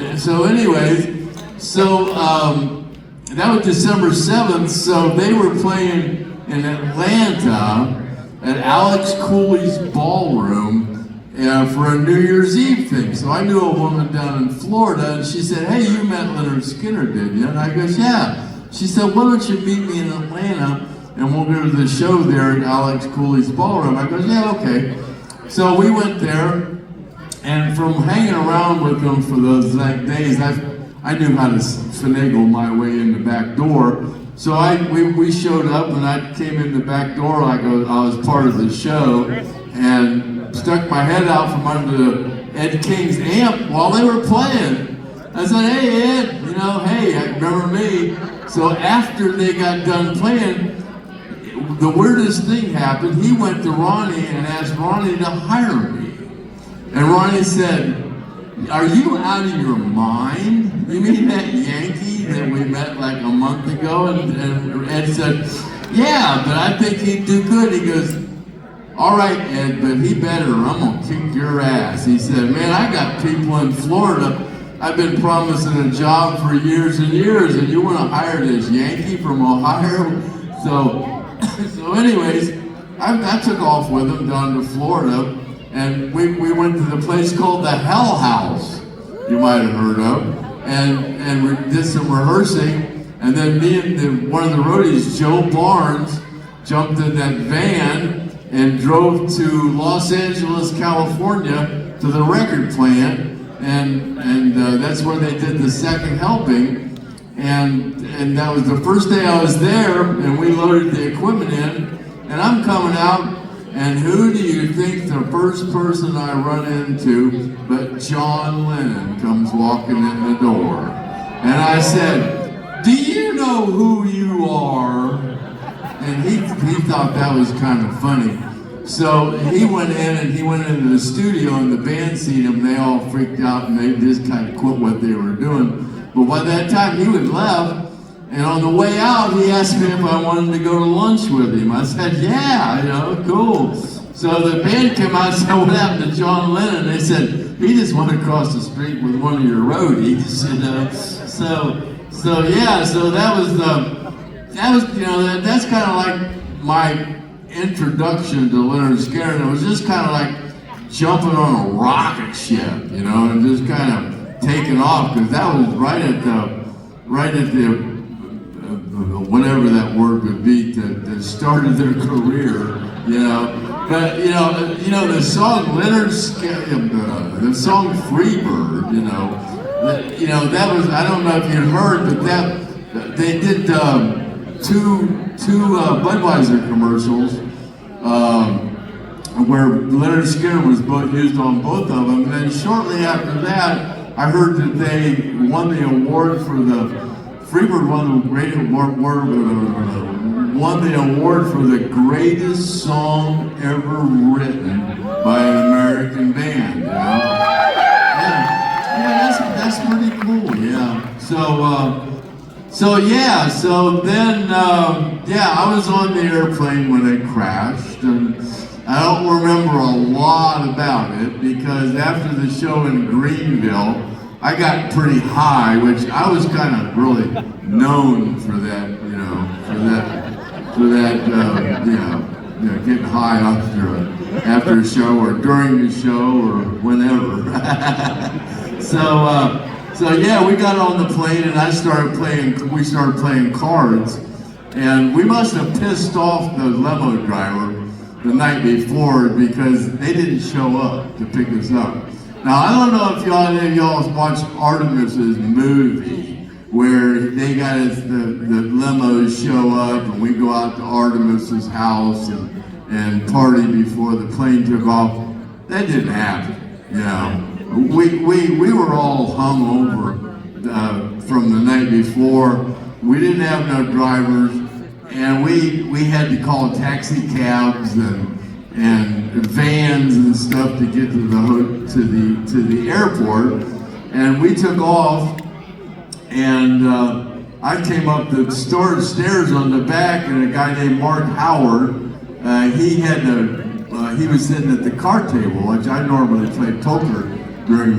that was December 7th. So they were playing in Atlanta at Alex Cooley's ballroom. For a New Year's Eve thing. So I knew a woman down in Florida, and she said, "Hey, you met Lynyrd Skynyrd, didn't you?" And I goes, "Yeah." She said, "Why don't you meet me in Atlanta, and we'll go to the show there at Alex Cooley's ballroom?" I goes, "Yeah, okay." So we went there, and from hanging around with them for those days, I knew how to finagle my way in the back door. So we showed up, and I came in the back door like I was part of the show, and stuck my head out from under Ed King's amp while they were playing. I said, "Hey, Ed, hey, remember me?" So after they got done playing, the weirdest thing happened. He went to Ronnie and asked Ronnie to hire me. And Ronnie said, "Are you out of your mind? You mean that Yankee that we met like a month ago?" And Ed said, "Yeah, but I think he'd do good." He goes, "All right, Ed, but he better, or I'm gonna kick your ass." He said, "Man, I got people in Florida. I've been promising a job for years and years, and you want to hire this Yankee from Ohio?" So anyways, I took off with him down to Florida, and we went to the place called the Hell House, you might have heard of, and we did some rehearsing, and then me and one of the roadies, Joe Barnes, jumped in that van and drove to Los Angeles, California, to the record plant, and that's where they did the second helping, and that was the first day I was there, and we loaded the equipment in, and I'm coming out, and who do you think the first person I run into but John Lennon comes walking in the door, and I said, "Do you know who you are?" And he thought that was kind of funny. So he went in, and he went into the studio, and the band seen him. They all freaked out, and they just kind of quit what they were doing. But by that time, he had left, and on the way out, he asked me if I wanted to go to lunch with him. I said, "Yeah, cool." So the band came out and said, "What happened to John Lennon?" They said, "He just went across the street with one of your roadies." So that was that's kind of like my introduction to Lynyrd Skynyrd. It was just kind of like jumping on a rocket ship, and just kind of taking off, because that was right at the whatever that word would be that started their career, But the song Lynyrd Skynyrd, the song Freebird, that was, I don't know if you heard, but that they did two Budweiser commercials where Lynyrd Skynyrd was used on both of them. And then shortly after that, I heard that they won the award for Freebird won the award for the greatest song ever written by an American band. That's pretty cool. Yeah. So then I was on the airplane when it crashed, and I don't remember a lot about it because after the show in Greenville, I got pretty high, which I was kind of really known for that, you know, getting high after a show or during the show or whenever. So yeah, we got on the plane and we started playing cards, and we must have pissed off the limo driver the night before because they didn't show up to pick us up. Now, I don't know if any of y'all watched Artimus's movie where they got the limos show up and we go out to Artimus's house and party before the plane took off. That didn't happen, you know. We were all hungover from the night before. We didn't have no drivers, and we had to call taxi cabs and vans and stuff to get to the airport. And we took off, and I came up the stairs on the back, and a guy named Mark Howard, he was sitting at the card table, which I normally play poker during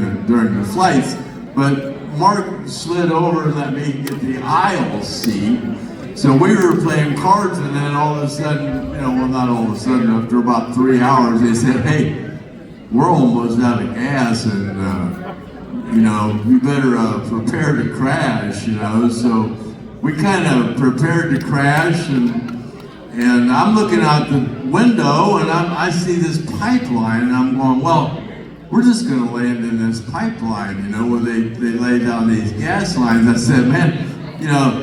the flights, but Mark slid over and let me get the aisle seat. So we were playing cards, and then all of a sudden, not all of a sudden, after about 3 hours, they said, "Hey, we're almost out of gas, and you better prepare to crash." So we kind of prepared to crash, and I'm looking out the window, and I see this pipeline, and I'm going, well, we're just going to land in this pipeline, where they lay down these gas lines. I said, man,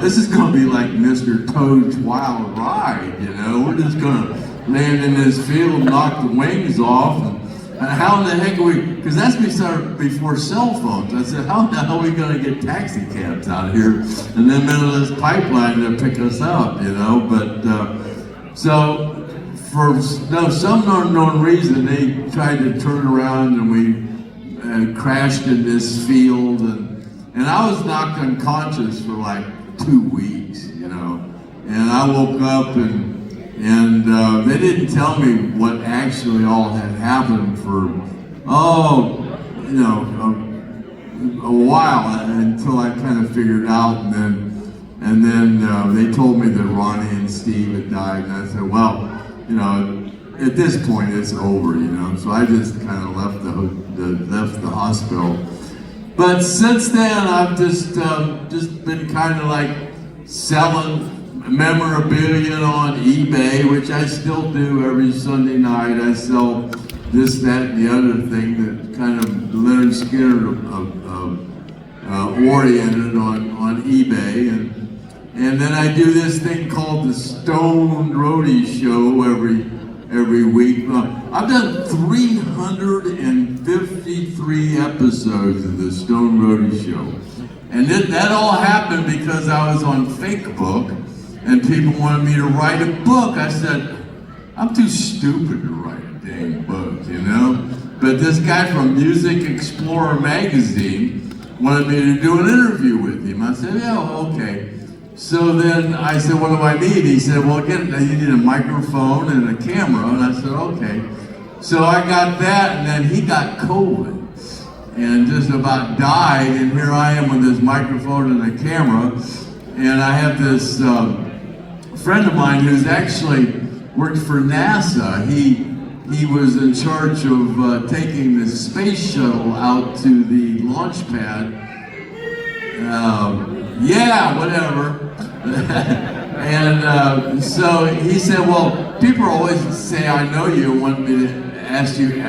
this is going to be like Mr. Toad's Wild Ride, we're just going to land in this field, knock the wings off, and how in the heck are we, because that's before cell phones. I said, how the hell are we going to get taxi cabs out here in the middle of this pipeline to pick us up, but, so for some unknown reason, they tried to turn around and we crashed in this field, and I was knocked unconscious for like 2 weeks, and I woke up and they didn't tell me what actually all had happened for, a while until I kind of figured out, and then they told me that Ronnie and Steve had died, and I said, well, at this point it's over, so I just kind of left the hospital. But since then, I've just been kind of like selling memorabilia on eBay, which I still do every Sunday night. I sell this, that, and the other thing that kind of Lynyrd Skynyrd oriented on eBay, and then I do this thing called the STONED Roadie show every week. I've done 353 episodes of the STONED Roadie show. And that all happened because I was on FakeBook and people wanted me to write a book. I said, I'm too stupid to write a dang book, But this guy from Music Explorer magazine wanted me to do an interview with him. I said, yeah, okay. So then I said, what do I need? He said, well, you need a microphone and a camera. And I said, okay. So I got that, and then he got COVID and just about died. And here I am with this microphone and a camera. And I have this friend of mine who's actually worked for NASA. He was in charge of taking the space shuttle out to the launch pad. Yeah, whatever. And so he said, well, people always say I know you and want me to ask you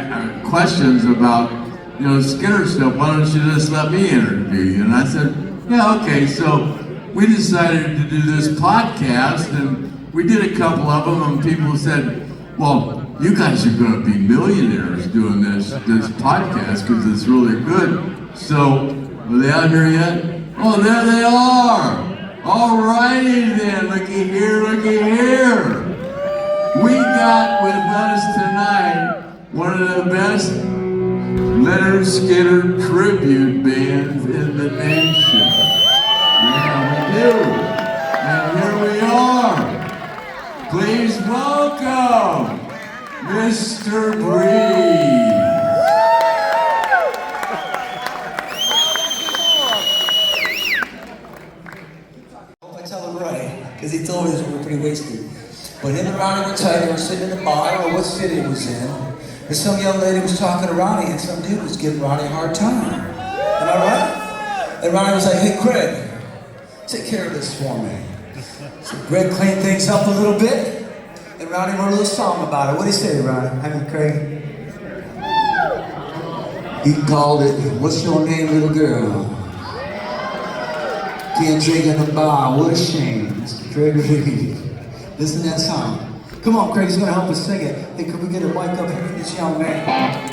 questions about, Skynyrd stuff. Why don't you just let me interview you? And I said, yeah, okay. So we decided to do this podcast, and we did a couple of them, and people said, well, you guys are going to be millionaires doing this podcast because it's really good. So, are they out here yet? Oh, there they are. All righty then, looky here. We got with us tonight one of the best Lynyrd Skynyrd tribute bands in the nation. Yeah, we do. And here we are. Please welcome Mr. Breeze. I tell him right, because he told me this we were pretty wasted. But him and Ronnie were tight, they were sitting in the bar, I don't know what city it was in. And some young lady was talking to Ronnie, and some dude was giving Ronnie a hard time. Am I right? And Ronnie was like, hey Craig, take care of this for me. So Greg cleaned things up a little bit, and Ronnie wrote a little song about it. What do you say, Ronnie? I mean, Craig? He called it, What's Your Name, Little Girl? Can't drink in the bar, what a shame. Mr. Craig Reed. Listen to that song. Come on, Craig, he's gonna help us sing it. Hey, could we get a mic up here for this young man?